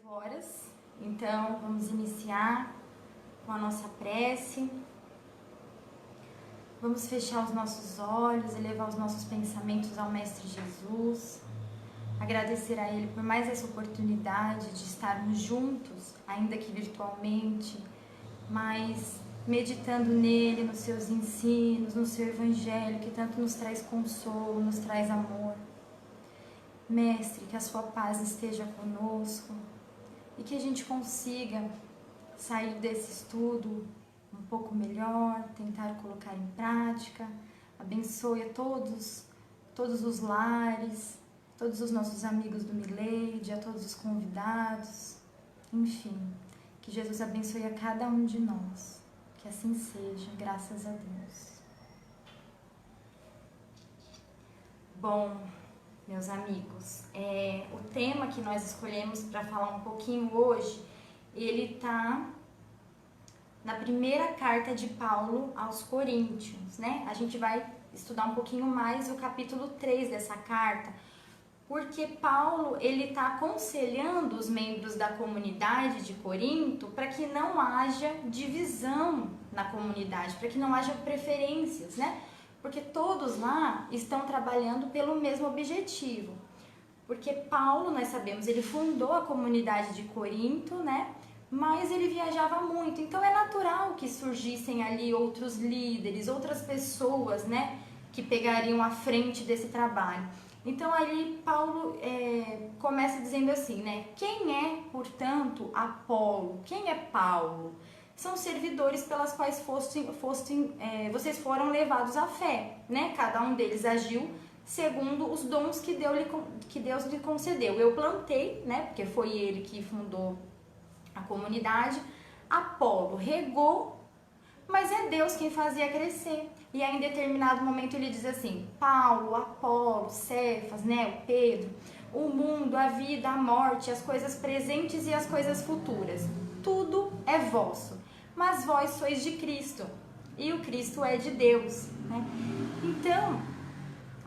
18 horas, então vamos iniciar com a nossa prece. Vamos fechar os nossos olhos e levar os nossos pensamentos ao Mestre Jesus. Agradecer a Ele por mais essa oportunidade de estarmos juntos, ainda que virtualmente, mas meditando nele, nos seus ensinos, no seu Evangelho, que tanto nos traz consolo, nos traz amor. Mestre, que a sua paz esteja conosco e que a gente consiga sair desse estudo um pouco melhor, tentar colocar em prática. Abençoe a todos os lares, todos os nossos amigos do Milady, a todos os convidados, enfim, que Jesus abençoe a cada um de nós. Que assim seja, graças a Deus. Bom, meus amigos, o tema que nós escolhemos para falar um pouquinho hoje, ele está na primeira carta de Paulo aos Coríntios, né? A gente vai estudar um pouquinho mais o capítulo 3 dessa carta, porque Paulo, ele está aconselhando os membros da comunidade de Corinto para que não haja divisão na comunidade, para que não haja preferências, né? Porque todos lá estão trabalhando pelo mesmo objetivo. Porque Paulo, nós sabemos, ele fundou a comunidade de Corinto, né? Mas ele viajava muito, então é natural que surgissem ali outros líderes, outras pessoas, né? Que pegariam a frente desse trabalho. Então ali Paulo começa dizendo assim, né? Quem é, portanto, Apolo? Quem é Paulo? São servidores pelas quais vocês foram levados à fé, né? Cada um deles agiu segundo os dons que Deus lhe concedeu. Eu plantei, né? Porque foi ele que fundou a comunidade. Apolo regou, mas é Deus quem fazia crescer. E aí, em determinado momento, ele diz assim: Paulo, Apolo, Cefas, né, o Pedro, o mundo, a vida, a morte, as coisas presentes e as coisas futuras, tudo é vosso, mas vós sois de Cristo, e o Cristo é de Deus, né? Então,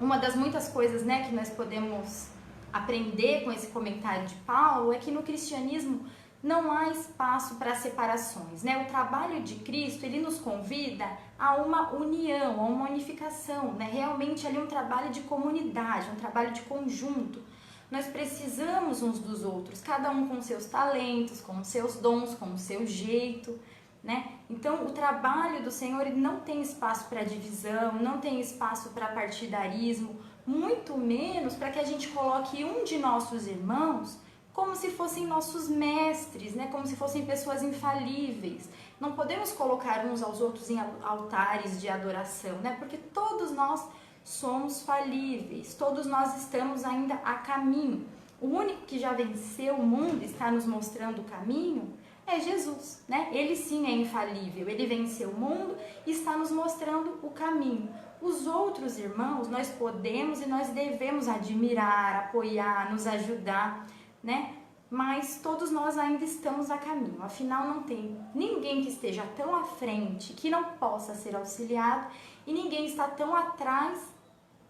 uma das muitas coisas, né, que nós podemos aprender com esse comentário de Paulo é que no cristianismo não há espaço para separações, né? O trabalho de Cristo, ele nos convida a uma união, a uma unificação, né? Realmente ali um trabalho de comunidade, um trabalho de conjunto. Nós precisamos uns dos outros, cada um com seus talentos, com seus dons, com o seu jeito, né? Então o trabalho do Senhor, ele não tem espaço para divisão, não tem espaço para partidarismo, muito menos para que a gente coloque um de nossos irmãos como se fossem nossos mestres, né? Como se fossem pessoas infalíveis. Não podemos colocar uns aos outros em altares de adoração, né? Porque todos nós somos falíveis, todos nós estamos ainda a caminho. O único que já venceu o mundo, está nos mostrando o caminho, é Jesus, né? Ele sim é infalível, ele venceu o mundo e está nos mostrando o caminho. Os outros irmãos, nós podemos e nós devemos admirar, apoiar, nos ajudar, né? Mas todos nós ainda estamos a caminho. Afinal, não tem ninguém que esteja tão à frente que não possa ser auxiliado e ninguém está tão atrás,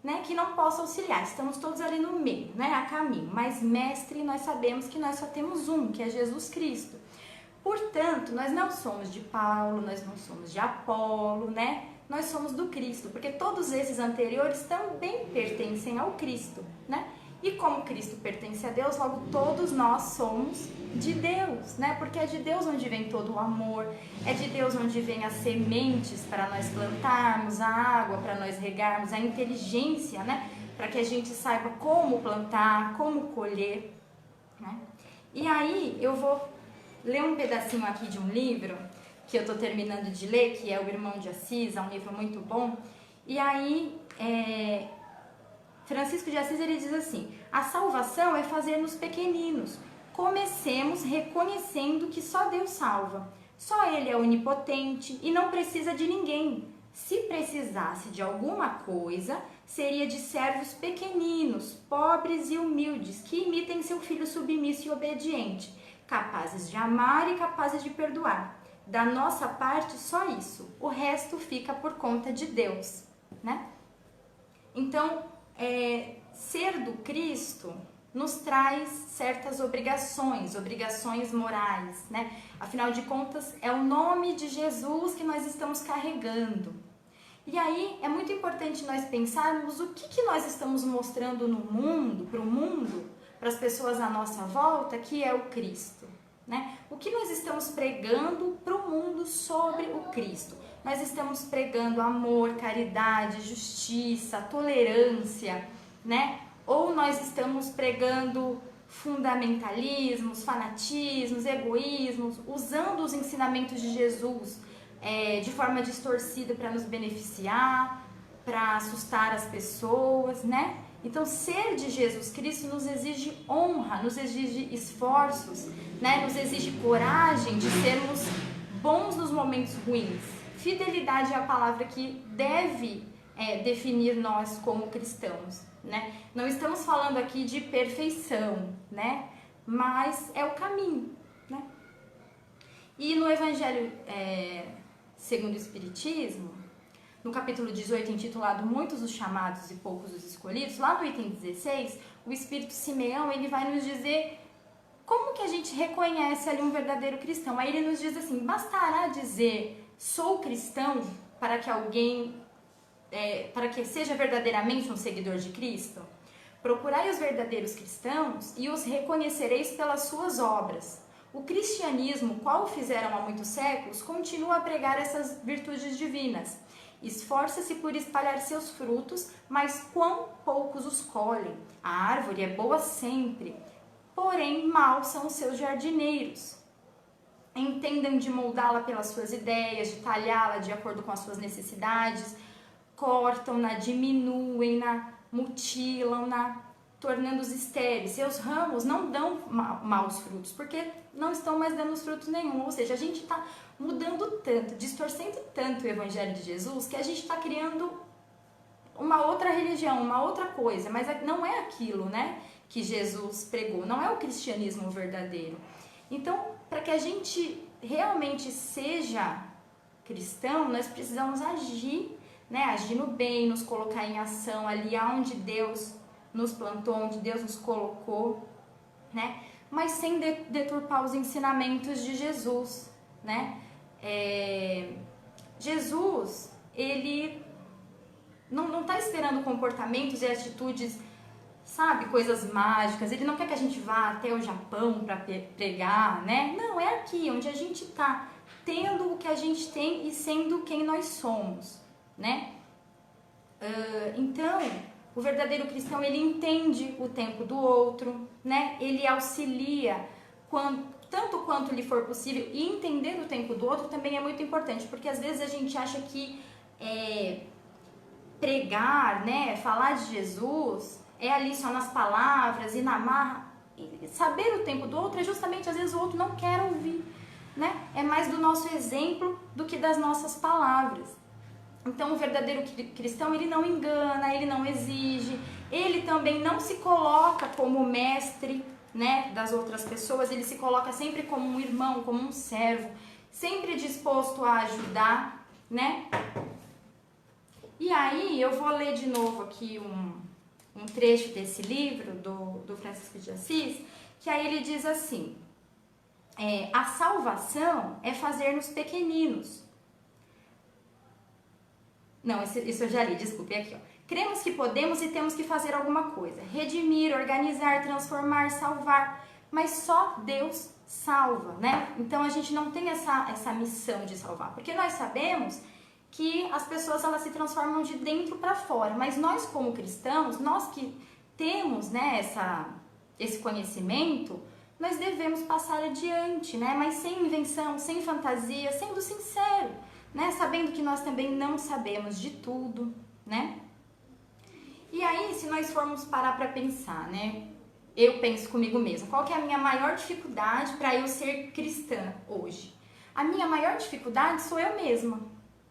né, que não possa auxiliar. Estamos todos ali no meio, né, a caminho. Mas mestre, nós sabemos que nós só temos um, que é Jesus Cristo. Portanto, nós não somos de Paulo, nós não somos de Apolo, né? Nós somos do Cristo, porque todos esses anteriores também pertencem ao Cristo, né? E como Cristo pertence a Deus, logo todos nós somos de Deus, né? Porque é de Deus onde vem todo o amor, é de Deus onde vem as sementes para nós plantarmos, a água para nós regarmos, a inteligência, né? Para que a gente saiba como plantar, como colher, né? E aí eu vou ler um pedacinho aqui de um livro que eu estou terminando de ler, que é O Irmão de Assis, é um livro muito bom. E aí, Francisco de Assis, ele diz assim: a salvação é fazer-nos pequeninos. Comecemos reconhecendo que só Deus salva. Só Ele é onipotente e não precisa de ninguém. Se precisasse de alguma coisa, seria de servos pequeninos, pobres e humildes, que imitem seu filho submisso e obediente, capazes de amar e capazes de perdoar. Da nossa parte, só isso. O resto fica por conta de Deus, né? Então, ser do Cristo nos traz certas obrigações morais, né? Afinal de contas, é o nome de Jesus que nós estamos carregando. E aí é muito importante nós pensarmos o que nós estamos mostrando no mundo, para as pessoas à nossa volta, que é o Cristo, né? O que nós estamos pregando para o mundo sobre o Cristo? Nós estamos pregando amor, caridade, justiça, tolerância, né? Ou nós estamos pregando fundamentalismos, fanatismos, egoísmos, usando os ensinamentos de Jesus de forma distorcida para nos beneficiar, para assustar as pessoas, né? Então, ser de Jesus Cristo nos exige honra, nos exige esforços, né? Nos exige coragem de sermos bons nos momentos ruins. Fidelidade é a palavra que deve definir nós como cristãos, né? Não estamos falando aqui de perfeição, né? Mas é o caminho, né? E no Evangelho segundo o Espiritismo, no capítulo 18, intitulado Muitos os chamados e poucos os escolhidos, lá no item 16, o Espírito Simeão, ele vai nos dizer como que a gente reconhece ali um verdadeiro cristão. Aí ele nos diz assim: bastará dizer sou cristão para que alguém, para que seja verdadeiramente um seguidor de Cristo? Procurai os verdadeiros cristãos e os reconhecereis pelas suas obras. O cristianismo, qual fizeram há muitos séculos, continua a pregar essas virtudes divinas. Esforça-se por espalhar seus frutos, mas quão poucos os colhem. A árvore é boa sempre, porém maus são os seus jardineiros. Entendam de moldá-la pelas suas ideias, de talhá-la de acordo com as suas necessidades, cortam-na, diminuem-na, mutilam-na, tornando-os estéreis. Seus ramos não dão maus frutos, porque não estão mais dando frutos nenhum. Ou seja, a gente está mudando tanto, distorcendo tanto o Evangelho de Jesus, que a gente está criando uma outra religião, uma outra coisa, mas não é aquilo, né, que Jesus pregou, não é o cristianismo verdadeiro. Então, para que a gente realmente seja cristão, nós precisamos agir, né, agir no bem, nos colocar em ação ali onde Deus nos plantou, onde Deus nos colocou, né, mas sem deturpar os ensinamentos de Jesus, né. Jesus, ele não está esperando comportamentos e atitudes, sabe, coisas mágicas. Ele não quer que a gente vá até o Japão para pregar, né? Não, é aqui onde a gente está, tendo o que a gente tem e sendo quem nós somos, né? Então, o verdadeiro cristão, ele entende o tempo do outro, né? Ele auxilia tanto quanto lhe for possível, e entender o tempo do outro também é muito importante, porque às vezes a gente acha que pregar, né, falar de Jesus é ali só nas palavras e na marra. Saber o tempo do outro é justamente, às vezes o outro não quer ouvir, né? É mais do nosso exemplo do que das nossas palavras. Então, o verdadeiro cristão, ele não engana, ele não exige, ele também não se coloca como mestre, né, das outras pessoas, ele se coloca sempre como um irmão, como um servo, sempre disposto a ajudar, né? E aí, eu vou ler de novo aqui um trecho desse livro do Francisco de Assis, que aí ele diz assim: a salvação é fazer-nos pequeninos. Não, isso eu já li, desculpe, aqui, ó. Cremos que podemos e temos que fazer alguma coisa. Redimir, organizar, transformar, salvar. Mas só Deus salva, né? Então a gente não tem essa missão de salvar. Porque nós sabemos que as pessoas, elas se transformam de dentro para fora. Mas nós, como cristãos, nós que temos, né, esse conhecimento, nós devemos passar adiante, né? Mas sem invenção, sem fantasia, sendo sincero, né? Sabendo que nós também não sabemos de tudo, né? E aí, se nós formos parar para pensar, né? Eu penso comigo mesma, qual que é a minha maior dificuldade para eu ser cristã hoje? A minha maior dificuldade sou eu mesma,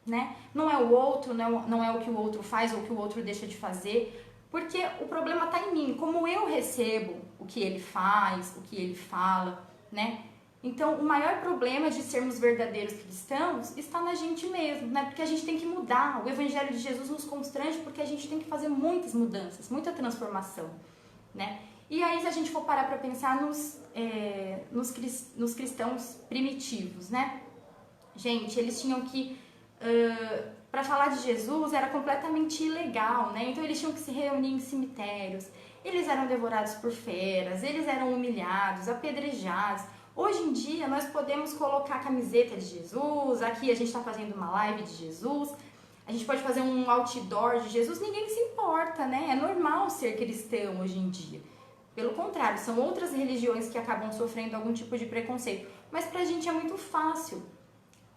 né? Não é o outro, não é o que o outro faz ou o que o outro deixa de fazer, porque o problema está em mim, como eu recebo o que ele faz, o que ele fala, né? Então, o maior problema de sermos verdadeiros cristãos está na gente mesmo, né? Porque a gente tem que mudar. O Evangelho de Jesus nos constrange porque a gente tem que fazer muitas mudanças, muita transformação, né? E aí, se a gente for parar para pensar nos cristãos primitivos, né? Gente, eles tinham que... para falar de Jesus era completamente ilegal, né? Então eles tinham que se reunir em cemitérios, eles eram devorados por feras, eles eram humilhados, apedrejados. Hoje em dia nós podemos colocar a camiseta de Jesus, aqui a gente está fazendo uma live de Jesus, a gente pode fazer um outdoor de Jesus, ninguém se importa, né? É normal ser cristão hoje em dia. Pelo contrário, são outras religiões que acabam sofrendo algum tipo de preconceito. Mas pra gente é muito fácil.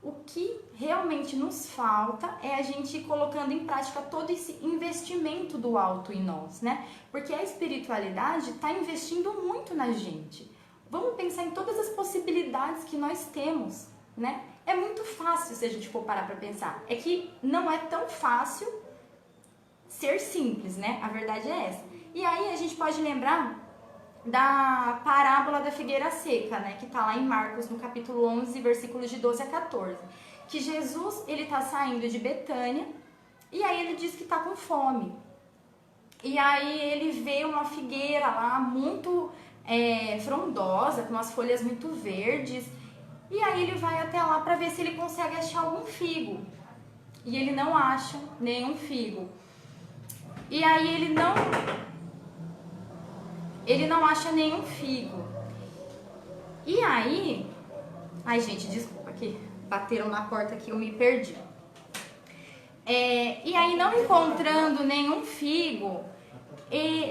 O que realmente nos falta é a gente ir colocando em prática todo esse investimento do alto em nós, né? Porque a espiritualidade está investindo muito na gente. Vamos pensar em todas as possibilidades que nós temos, né? É muito fácil se a gente for parar para pensar. É que não é tão fácil ser simples, né? A verdade é essa. E aí a gente pode lembrar da parábola da figueira seca, né, que tá lá em Marcos, no capítulo 11, versículos de 12 a 14, que Jesus, ele tá saindo de Betânia, e aí ele diz que tá com fome, e aí ele vê uma figueira lá, muito frondosa, com umas folhas muito verdes, e aí ele vai até lá para ver se ele consegue achar algum figo, e ele não acha nenhum figo, e aí ele não acha nenhum figo. E aí... Ai, gente, desculpa que bateram na porta aqui, eu me perdi. E aí, não encontrando nenhum figo,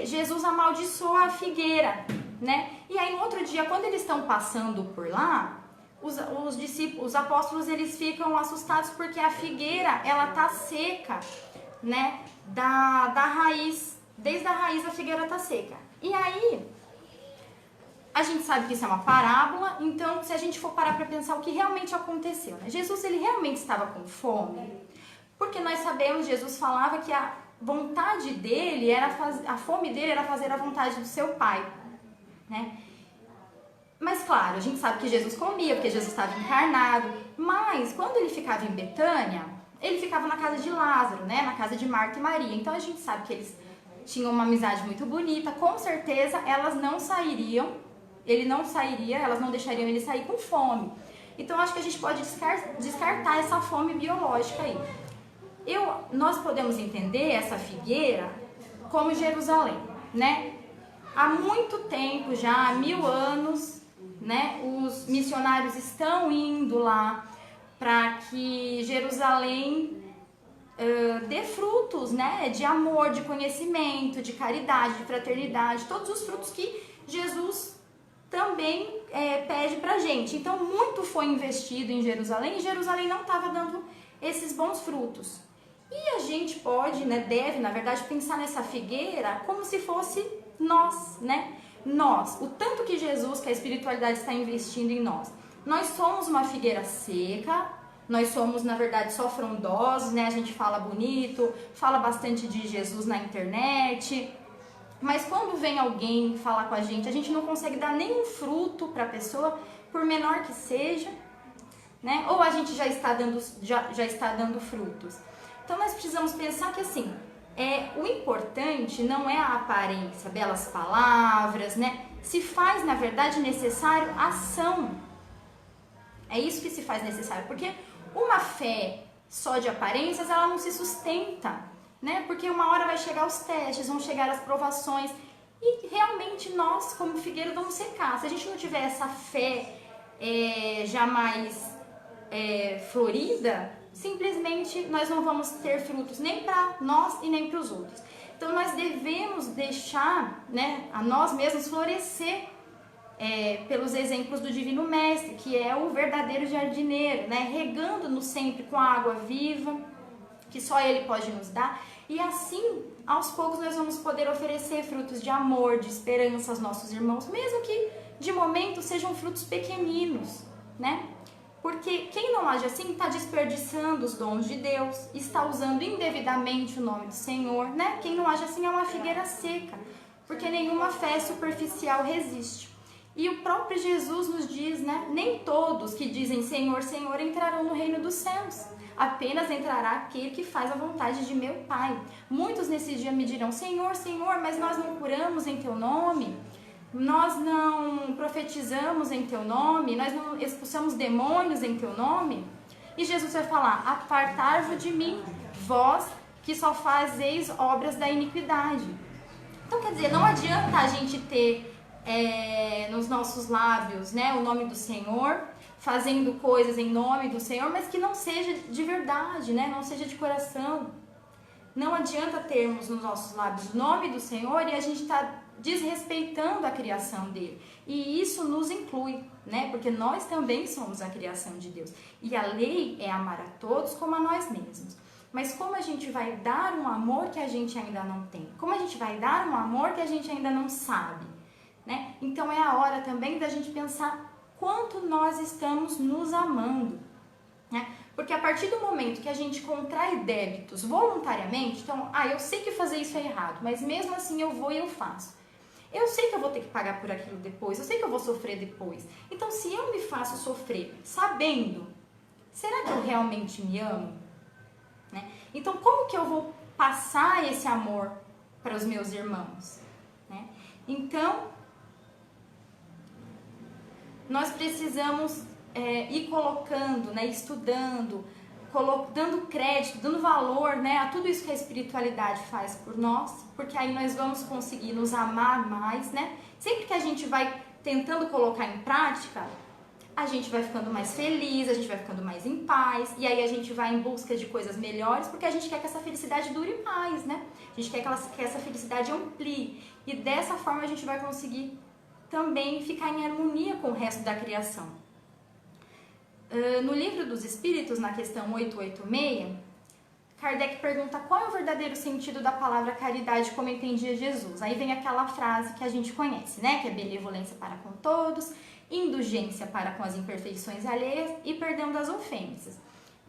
Jesus amaldiçoa a figueira, né? E aí, no outro dia, quando eles estão passando por lá, os discípulos, os apóstolos, eles ficam assustados porque a figueira, ela tá seca, né? Da raiz, desde a raiz a figueira tá seca. E aí, a gente sabe que isso é uma parábola, então se a gente for parar para pensar o que realmente aconteceu, né? Jesus, ele realmente estava com fome, porque nós sabemos, Jesus falava que a vontade dele era a fome dele era fazer a vontade do seu Pai, né? Mas claro, a gente sabe que Jesus comia, porque Jesus estava encarnado, mas quando ele ficava em Betânia, ele ficava na casa de Lázaro, né? Na casa de Marta e Maria, então a gente sabe que eles tinham uma amizade muito bonita, com certeza elas não sairiam, elas não deixariam ele sair com fome. Então acho que a gente pode descartar essa fome biológica aí. Nós podemos entender essa figueira como Jerusalém, né? Há muito tempo já, há 1000 anos, né? Os missionários estão indo lá para que Jerusalém dê frutos, né, de amor, de conhecimento, de caridade, de fraternidade, todos os frutos que Jesus também pede pra gente. Então, muito foi investido em Jerusalém e Jerusalém não estava dando esses bons frutos. E a gente pode, né, deve, na verdade, pensar nessa figueira como se fosse nós, né? Nós, o tanto que Jesus, que a espiritualidade está investindo em nós. Nós somos uma figueira seca, nós somos, na verdade, só frondosos, né? A gente fala bonito, fala bastante de Jesus na internet, mas quando vem alguém falar com a gente não consegue dar nenhum fruto para a pessoa, por menor que seja, né? Ou a gente já está dando frutos. Então nós precisamos pensar que assim, o importante não é a aparência, belas palavras, né? Se faz, na verdade, necessário ação. É isso que se faz necessário, porque uma fé só de aparências, ela não se sustenta, né? Porque uma hora vai chegar os testes, vão chegar as provações e realmente nós, como figueira, vamos secar. Se a gente não tiver essa fé jamais florida, simplesmente nós não vamos ter frutos nem para nós e nem para os outros. Então nós devemos deixar, né, a nós mesmos florescer pelos exemplos do Divino Mestre, que é o verdadeiro jardineiro, né, regando-nos sempre com a água viva, que só Ele pode nos dar, e assim, aos poucos, nós vamos poder oferecer frutos de amor, de esperança aos nossos irmãos, mesmo que de momento sejam frutos pequeninos, né? Porque quem não age assim está desperdiçando os dons de Deus, está usando indevidamente o nome do Senhor, né? Quem não age assim é uma figueira seca, porque nenhuma fé superficial resiste. E o próprio Jesus nos diz, né? Nem todos que dizem Senhor, Senhor entrarão no reino dos céus. Apenas entrará aquele que faz a vontade de meu Pai. Muitos nesse dia me dirão, Senhor, Senhor, mas nós não curamos em Teu nome. nós não profetizamos em teu nome, nós não expulsamos demônios em teu nome. E Jesus vai falar: apartai-vos de mim, vós que só fazeis obras da iniquidade. Então, quer dizer, não adianta a gente ter nos nossos lábios, né, o nome do Senhor, fazendo coisas em nome do Senhor, mas que não seja de verdade, né, não seja de coração. Não adianta termos nos nossos lábios o nome do Senhor e a gente está desrespeitando a criação dele. E isso nos inclui, né? Porque nós também somos a criação de Deus. E a lei é amar a todos como a nós mesmos. Mas como a gente vai dar um amor que a gente ainda não tem? Como a gente vai dar um amor que a gente ainda não sabe? Né? Então é a hora também da gente pensar quanto nós estamos nos amando. Né? Porque a partir do momento que a gente contrai débitos voluntariamente, então, eu sei que fazer isso é errado, mas mesmo assim eu vou e eu faço. Eu sei que eu vou ter que pagar por aquilo depois, eu sei que eu vou sofrer depois. Então, se eu me faço sofrer sabendo, será que eu realmente me amo? Né? Então, como que eu vou passar esse amor para os meus irmãos? Né? Então, nós precisamos ir colocando, né, estudando, dando crédito, dando valor, né, a tudo isso que a espiritualidade faz por nós, porque aí nós vamos conseguir nos amar mais, né? Sempre que a gente vai tentando colocar em prática, a gente vai ficando mais feliz, a gente vai ficando mais em paz, e aí a gente vai em busca de coisas melhores, porque a gente quer que essa felicidade dure mais, né? A gente quer que essa felicidade amplie, e dessa forma a gente vai conseguir também ficar em harmonia com o resto da criação. No Livro dos Espíritos, na questão 886, Kardec pergunta qual é o verdadeiro sentido da palavra caridade como entendia Jesus. Aí vem aquela frase que a gente conhece, né? Que é benevolência para com todos, indulgência para com as imperfeições alheias e perdão das ofensas.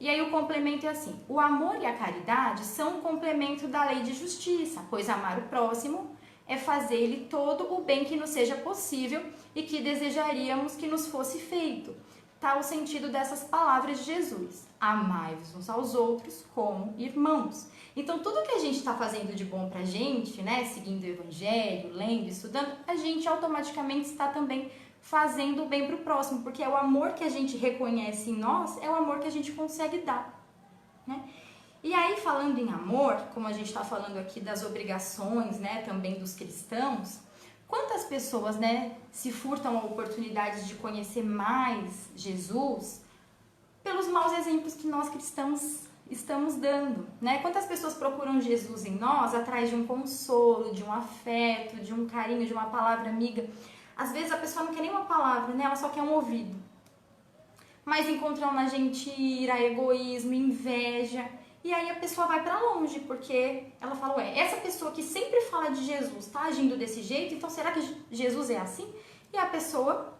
E aí o complemento é assim: o amor e a caridade são um complemento da lei de justiça, pois amar o próximo é fazer-lhe todo o bem que nos seja possível e que desejaríamos que nos fosse feito. Tá o sentido dessas palavras de Jesus: amai-vos uns aos outros como irmãos. Então, tudo que a gente está fazendo de bom pra gente, né, seguindo o evangelho, lendo, estudando, a gente automaticamente está também fazendo o bem pro próximo, porque é o amor que a gente reconhece em nós, é o amor que a gente consegue dar, né? E aí, falando em amor, como a gente está falando aqui das obrigações, né, também dos cristãos, quantas pessoas, né, se furtam a oportunidade de conhecer mais Jesus pelos maus exemplos que nós cristãos estamos dando, né? Quantas pessoas procuram Jesus em nós atrás de um consolo, de um afeto, de um carinho, de uma palavra amiga. Às vezes a pessoa não quer nem uma palavra, né? Ela só quer um ouvido. Mas encontram na gente ira, egoísmo, inveja. E aí a pessoa vai pra longe, porque ela fala: ué, essa pessoa que sempre fala de Jesus tá agindo desse jeito, então será que Jesus é assim? E a pessoa,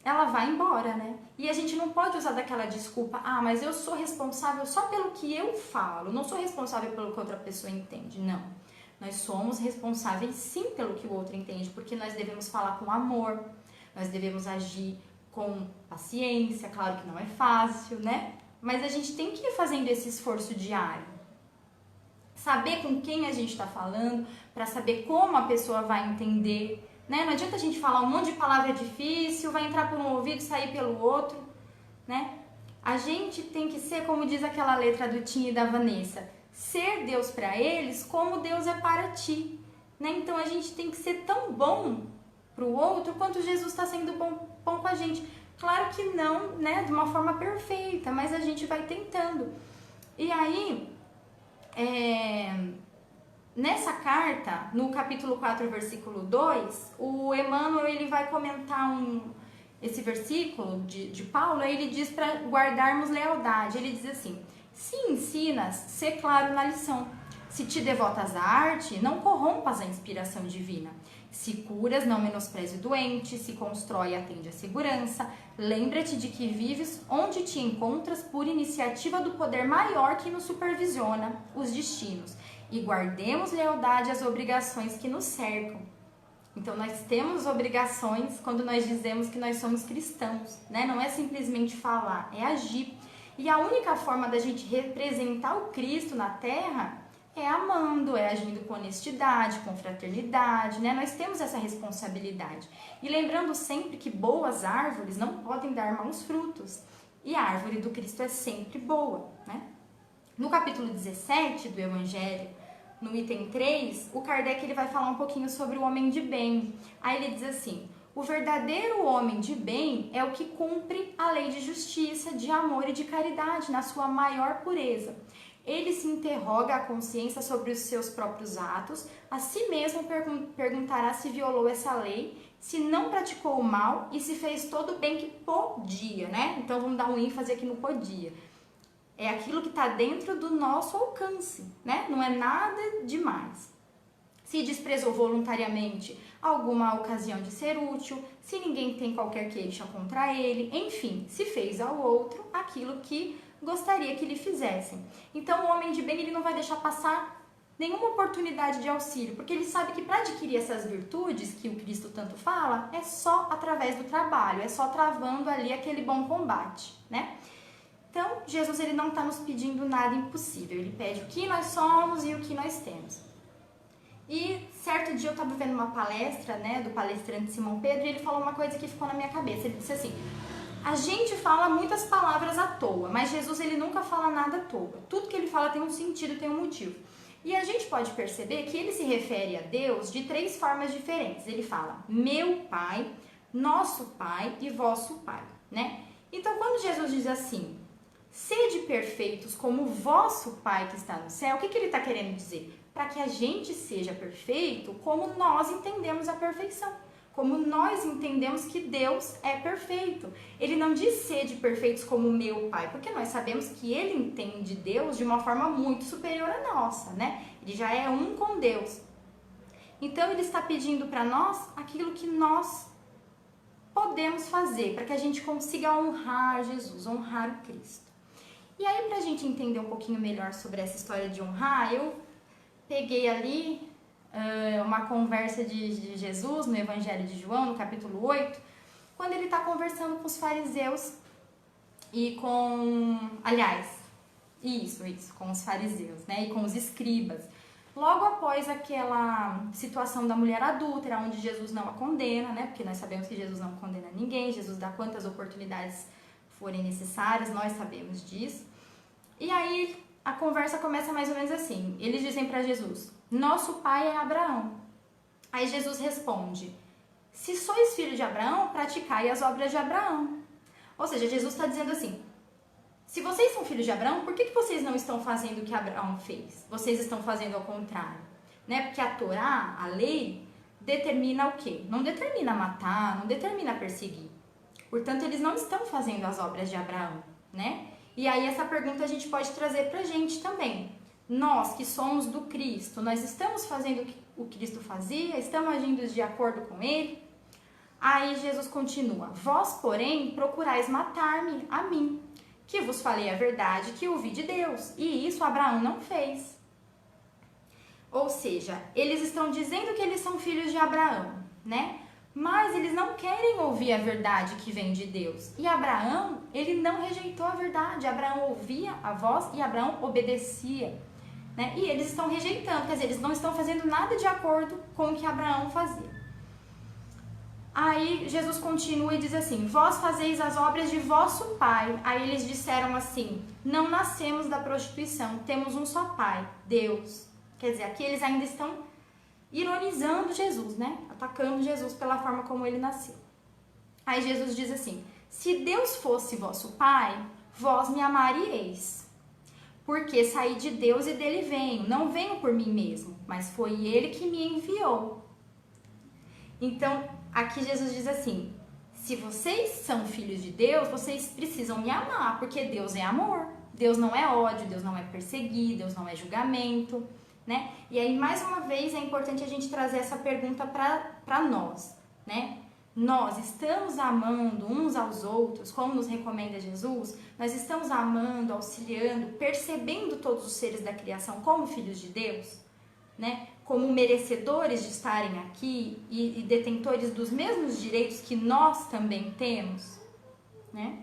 ela vai embora, né? E a gente não pode usar daquela desculpa: mas eu sou responsável só pelo que eu falo, não sou responsável pelo que outra pessoa entende. Não, nós somos responsáveis sim pelo que o outro entende, porque nós devemos falar com amor, nós devemos agir com paciência. Claro que não é fácil, né? Mas a gente tem que ir fazendo esse esforço diário. Saber com quem a gente está falando, para saber como a pessoa vai entender, né? Não adianta a gente falar um monte de palavra difícil, vai entrar por um ouvido e sair pelo outro, né? A gente tem que ser, como diz aquela letra do Tim e da Vanessa, ser Deus para eles como Deus é para ti, né? Então a gente tem que ser tão bom para o outro quanto Jesus está sendo bom com a gente. Claro que não, né, de uma forma perfeita, mas a gente vai tentando. E aí, nessa carta, no capítulo 4, versículo 2, o Emmanuel ele vai comentar esse versículo de Paulo. Ele diz para guardarmos lealdade. Ele diz assim: se ensinas, sê claro na lição. Se te devotas à arte, não corrompas a inspiração divina. Se curas, não menospreze o doente. Se constrói, atende à segurança. Lembra-te de que vives onde te encontras por iniciativa do poder maior que nos supervisiona os destinos. E guardemos lealdade às obrigações que nos cercam. Então, nós temos obrigações quando nós dizemos que nós somos cristãos, né? Não é simplesmente falar, é agir. E a única forma da gente representar o Cristo na Terra É amando, é agindo com honestidade, com fraternidade, né? Nós temos essa responsabilidade. E lembrando sempre que boas árvores não podem dar maus frutos. E a árvore do Cristo é sempre boa, né? No capítulo 17 do Evangelho, no item 3, o Kardec ele vai falar um pouquinho sobre o homem de bem. Aí ele diz assim: o verdadeiro homem de bem é o que cumpre a lei de justiça, de amor e de caridade na sua maior pureza. Ele se interroga a consciência sobre os seus próprios atos, a si mesmo perguntará se violou essa lei, se não praticou o mal e se fez todo o bem que podia, né? Então vamos dar um ênfase aqui no podia. É aquilo que está dentro do nosso alcance, né? Não é nada demais. Se desprezou voluntariamente alguma ocasião de ser útil, se ninguém tem qualquer queixa contra ele, enfim, se fez ao outro aquilo que gostaria que lhe fizessem. Então o homem de bem ele não vai deixar passar nenhuma oportunidade de auxílio, porque ele sabe que para adquirir essas virtudes que o Cristo tanto fala, é só através do trabalho, é só travando ali aquele bom combate, né? Então Jesus ele não está nos pedindo nada impossível, ele pede o que nós somos e o que nós temos. E certo dia eu estava vendo uma palestra, né, do palestrante Simão Pedro, e ele falou uma coisa que ficou na minha cabeça. Ele disse assim: a gente fala muitas palavras à toa, mas Jesus ele nunca fala nada à toa. Tudo que ele fala tem um sentido, tem um motivo. E a gente pode perceber que ele se refere a Deus de 3 formas diferentes. Ele fala meu Pai, nosso Pai e vosso Pai, né? Então quando Jesus diz assim, sede perfeitos como o vosso Pai que está no céu, o que ele está querendo dizer? Para que a gente seja perfeito como nós entendemos a perfeição. Como nós entendemos que Deus é perfeito. Ele não diz sede perfeitos como meu Pai, porque nós sabemos que ele entende Deus de uma forma muito superior à nossa, né? Ele já é um com Deus. Então ele está pedindo para nós aquilo que nós podemos fazer, para que a gente consiga honrar Jesus, honrar o Cristo. E aí, para a gente entender um pouquinho melhor sobre essa história de honrar, eu peguei ali uma conversa de Jesus no Evangelho de João, no capítulo 8, quando ele está conversando com os fariseus e com... Aliás, com os fariseus, né? E com os escribas. Logo após aquela situação da mulher adúltera, onde Jesus não a condena, né? Porque nós sabemos que Jesus não condena ninguém, Jesus dá quantas oportunidades forem necessárias, nós sabemos disso. E aí a conversa começa mais ou menos assim. Eles dizem para Jesus: nosso pai é Abraão. Aí Jesus responde: se sois filho de Abraão, praticai as obras de Abraão. Ou seja, Jesus está dizendo assim: se vocês são filhos de Abraão, por que vocês não estão fazendo o que Abraão fez? Vocês estão fazendo ao contrário, né? Porque a Torá, a lei, determina o quê? Não determina matar, não determina perseguir. Portanto, eles não estão fazendo as obras de Abraão, né? E aí essa pergunta a gente pode trazer pra gente também. Nós que somos do Cristo, nós estamos fazendo o que o Cristo fazia? Estamos agindo de acordo com ele? Aí Jesus continua: vós, porém, procurais matar-me, a mim, que vos falei a verdade que ouvi de Deus, e isso Abraão não fez. Ou seja, eles estão dizendo que eles são filhos de Abraão, né? Mas eles não querem ouvir a verdade que vem de Deus. E Abraão, ele não rejeitou a verdade. Abraão ouvia a voz e Abraão obedecia, né? E eles estão rejeitando, quer dizer, eles não estão fazendo nada de acordo com o que Abraão fazia. Aí Jesus continua e diz assim: vós fazeis as obras de vosso pai. Aí eles disseram assim: não nascemos da prostituição, temos um só pai, Deus. Quer dizer, aqui eles ainda estão ironizando Jesus, né? Atacando Jesus pela forma como ele nasceu. Aí Jesus diz assim: se Deus fosse vosso pai, vós me amaríeis, porque saí de Deus e dele venho. Não venho por mim mesmo, mas foi ele que me enviou. Então, aqui Jesus diz assim: se vocês são filhos de Deus, vocês precisam me amar, porque Deus é amor. Deus não é ódio, Deus não é perseguir, Deus não é julgamento, né? E aí, mais uma vez, é importante a gente trazer essa pergunta para nós, né? Nós estamos amando uns aos outros, como nos recomenda Jesus? Nós estamos amando, auxiliando, percebendo todos os seres da criação como filhos de Deus, né? Como merecedores de estarem aqui e detentores dos mesmos direitos que nós também temos, né?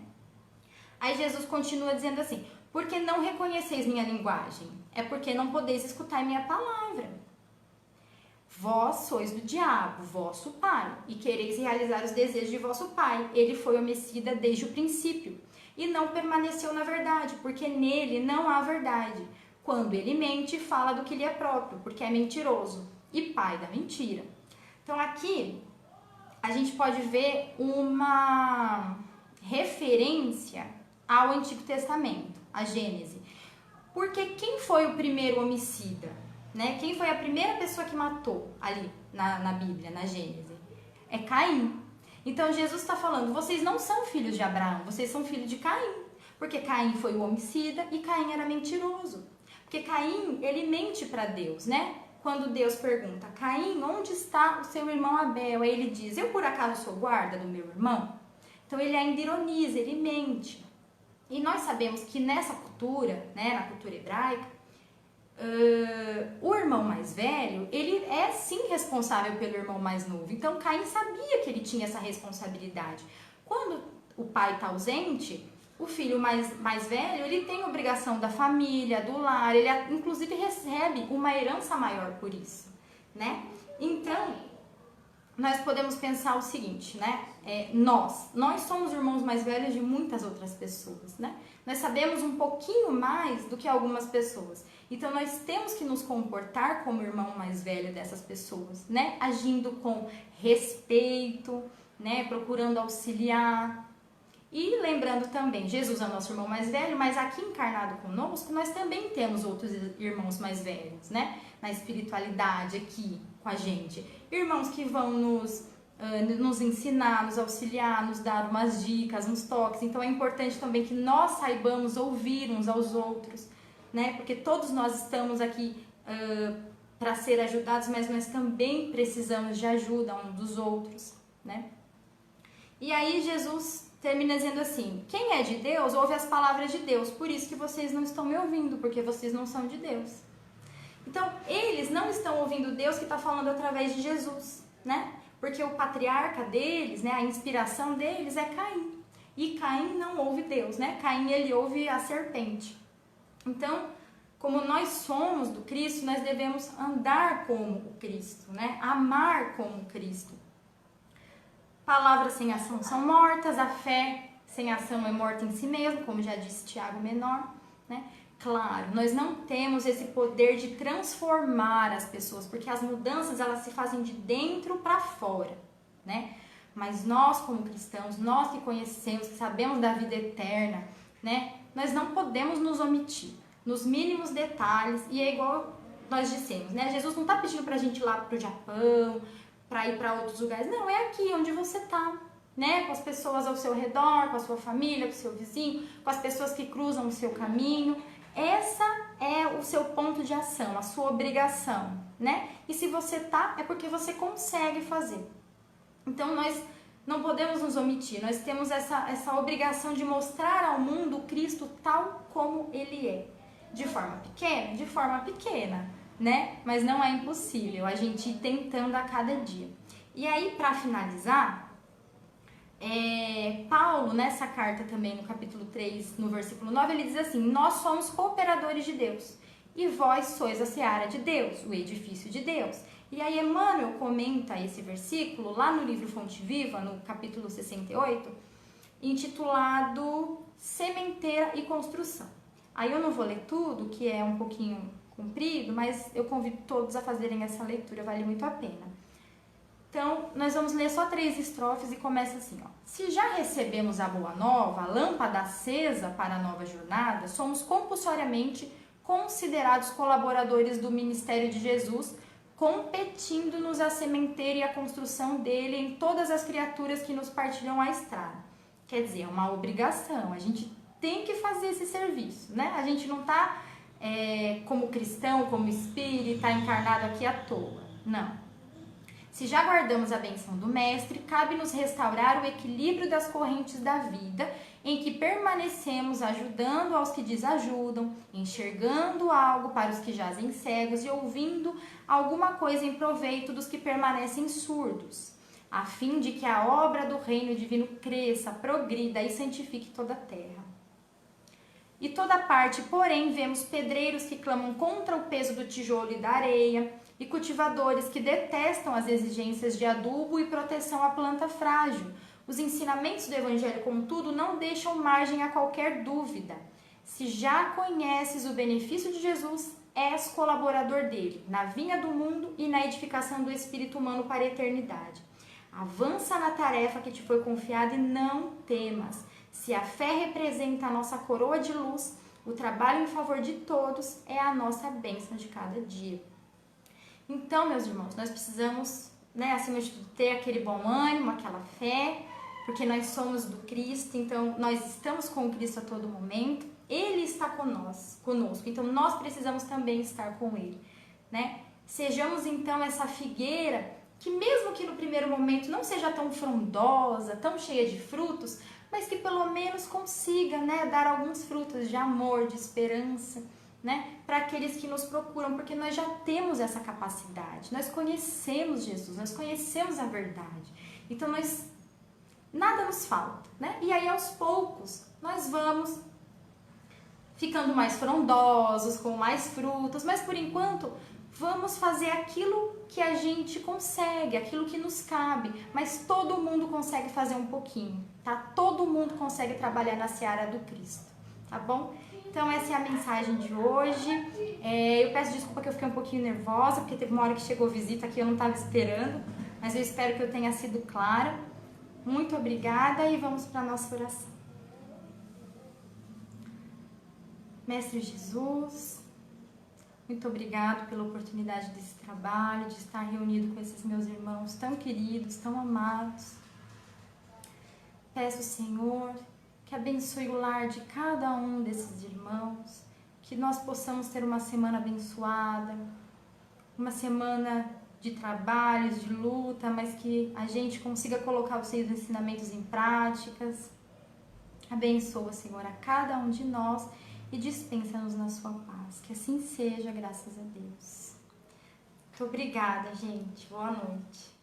Aí Jesus continua dizendo assim: Porque não reconheceis minha linguagem? É porque não podeis escutar minha palavra. Vós sois do diabo, vosso pai, e quereis realizar os desejos de vosso pai. Ele foi homicida desde o princípio, e não permaneceu na verdade, porque nele não há verdade. Quando ele mente, fala do que lhe é próprio, porque é mentiroso e pai da mentira. Então aqui a gente pode ver uma referência ao Antigo Testamento, a Gênese. Porque quem foi o primeiro homicida? Né? Quem foi a primeira pessoa que matou ali na Bíblia, na Gênese? É Caim. Então Jesus está falando, vocês não são filhos de Abraão, vocês são filhos de Caim. Porque Caim foi o homicida e Caim era mentiroso. Porque Caim, ele mente para Deus, né? Quando Deus pergunta, Caim, onde está o seu irmão Abel? Aí ele diz, eu por acaso sou guarda do meu irmão? Então ele ainda ironiza, ele mente. E nós sabemos que nessa cultura, né, na cultura hebraica, o irmão mais velho, ele é sim responsável pelo irmão mais novo. Então Caim sabia que ele tinha essa responsabilidade. Quando o pai está ausente, o filho mais velho, ele tem obrigação da família, do lar, ele inclusive recebe uma herança maior por isso, né? Então, nós podemos pensar o seguinte, né? Nós somos irmãos mais velhos de muitas outras pessoas, né? Nós sabemos um pouquinho mais do que algumas pessoas. Então, nós temos que nos comportar como irmão mais velho dessas pessoas, né? Agindo com respeito, né? Procurando auxiliar. E lembrando também, Jesus é o nosso irmão mais velho, mas aqui encarnado conosco, nós também temos outros irmãos mais velhos, né? Na espiritualidade aqui com a gente. Irmãos que vão nos ensinar, nos auxiliar, nos dar umas dicas, uns toques. Então é importante também que nós saibamos ouvir uns aos outros, né? Porque todos nós estamos aqui para ser ajudados, mas nós também precisamos de ajuda uns dos outros, né? E aí Jesus termina dizendo assim, quem é de Deus ouve as palavras de Deus, por isso que vocês não estão me ouvindo, porque vocês não são de Deus. Então, eles não estão ouvindo Deus que está falando através de Jesus, né? Porque o patriarca deles, né, a inspiração deles é Caim. E Caim não ouve Deus, né? Caim, ele ouve a serpente. Então, como nós somos do Cristo, nós devemos andar como o Cristo, né? Amar como Cristo. Palavras sem ação são mortas, a fé sem ação é morta em si mesmo, como já disse Tiago Menor, né? Claro, nós não temos esse poder de transformar as pessoas, porque as mudanças elas se fazem de dentro para fora, né? Mas nós como cristãos, nós que conhecemos, que sabemos da vida eterna, né? Nós não podemos nos omitir nos mínimos detalhes, e é igual nós dissemos, né? Jesus não está pedindo para a gente ir lá para o Japão, para ir para outros lugares. Não, é aqui onde você tá, né? Com as pessoas ao seu redor, com a sua família, com o seu vizinho, com as pessoas que cruzam o seu caminho. Essa é o seu ponto de ação, a sua obrigação, né? E se você tá, é porque você consegue fazer. Então, nós não podemos nos omitir. Nós temos essa obrigação de mostrar ao mundo o Cristo tal como Ele é. De forma pequena? De forma pequena, né? Mas não é impossível a gente ir tentando a cada dia. E aí, para finalizar, Paulo, nessa carta também, no capítulo 3, no versículo 9, ele diz assim, nós somos cooperadores de Deus, e vós sois a seara de Deus, o edifício de Deus. E aí Emmanuel comenta esse versículo lá no livro Fonte Viva, no capítulo 68, intitulado Sementeira e Construção. Aí eu não vou ler tudo, que é um pouquinho comprido, mas eu convido todos a fazerem essa leitura, vale muito a pena. Então, nós vamos ler só 3 estrofes e começa assim, ó. Se já recebemos a boa nova, a lâmpada acesa para a nova jornada, somos compulsoriamente considerados colaboradores do ministério de Jesus, competindo-nos a sementeira e a construção dele em todas as criaturas que nos partilham a estrada. Quer dizer, é uma obrigação, a gente tem que fazer esse serviço, né? A gente não está como cristão, como espírita, encarnado aqui à toa, não. Se já guardamos a bênção do Mestre, cabe-nos restaurar o equilíbrio das correntes da vida, em que permanecemos ajudando aos que desajudam, enxergando algo para os que jazem cegos e ouvindo alguma coisa em proveito dos que permanecem surdos, a fim de que a obra do reino divino cresça, progrida e santifique toda a terra. E toda parte, porém, vemos pedreiros que clamam contra o peso do tijolo e da areia, e cultivadores que detestam as exigências de adubo e proteção à planta frágil. Os ensinamentos do Evangelho, contudo, não deixam margem a qualquer dúvida. Se já conheces o benefício de Jesus, és colaborador dele, na vinha do mundo e na edificação do espírito humano para a eternidade. Avança na tarefa que te foi confiada e não temas. Se a fé representa a nossa coroa de luz, o trabalho em favor de todos é a nossa bênção de cada dia. Então, meus irmãos, nós precisamos, acima de tudo, ter aquele bom ânimo, aquela fé, porque nós somos do Cristo, então nós estamos com o Cristo a todo momento, Ele está conosco, então nós precisamos também estar com Ele, né? Sejamos então essa figueira que mesmo que no primeiro momento não seja tão frondosa, tão cheia de frutos, mas que pelo menos consiga, dar alguns frutos de amor, de esperança, para aqueles que nos procuram, porque nós já temos essa capacidade, nós conhecemos Jesus, nós conhecemos a verdade, então nada nos falta, E aí aos poucos nós vamos ficando mais frondosos, com mais frutos, mas por enquanto vamos fazer aquilo que a gente consegue, aquilo que nos cabe, mas todo mundo consegue fazer um pouquinho, tá? Todo mundo consegue trabalhar na seara do Cristo, tá bom? Então essa é a mensagem de hoje. Eu peço desculpa que eu fiquei um pouquinho nervosa, porque teve uma hora que chegou visita aqui, eu não estava esperando, mas eu espero que eu tenha sido clara. Muito obrigada e vamos para a nossa oração. Mestre Jesus, muito obrigado pela oportunidade desse trabalho, de estar reunido com esses meus irmãos tão queridos, tão amados. Peço, Senhor, que abençoe o lar de cada um desses irmãos, que nós possamos ter uma semana abençoada, uma semana de trabalhos, de luta, mas que a gente consiga colocar os seus ensinamentos em práticas. Abençoa, Senhor, a cada um de nós e dispensa-nos na sua paz. Que assim seja, graças a Deus. Muito obrigada, gente. Boa noite.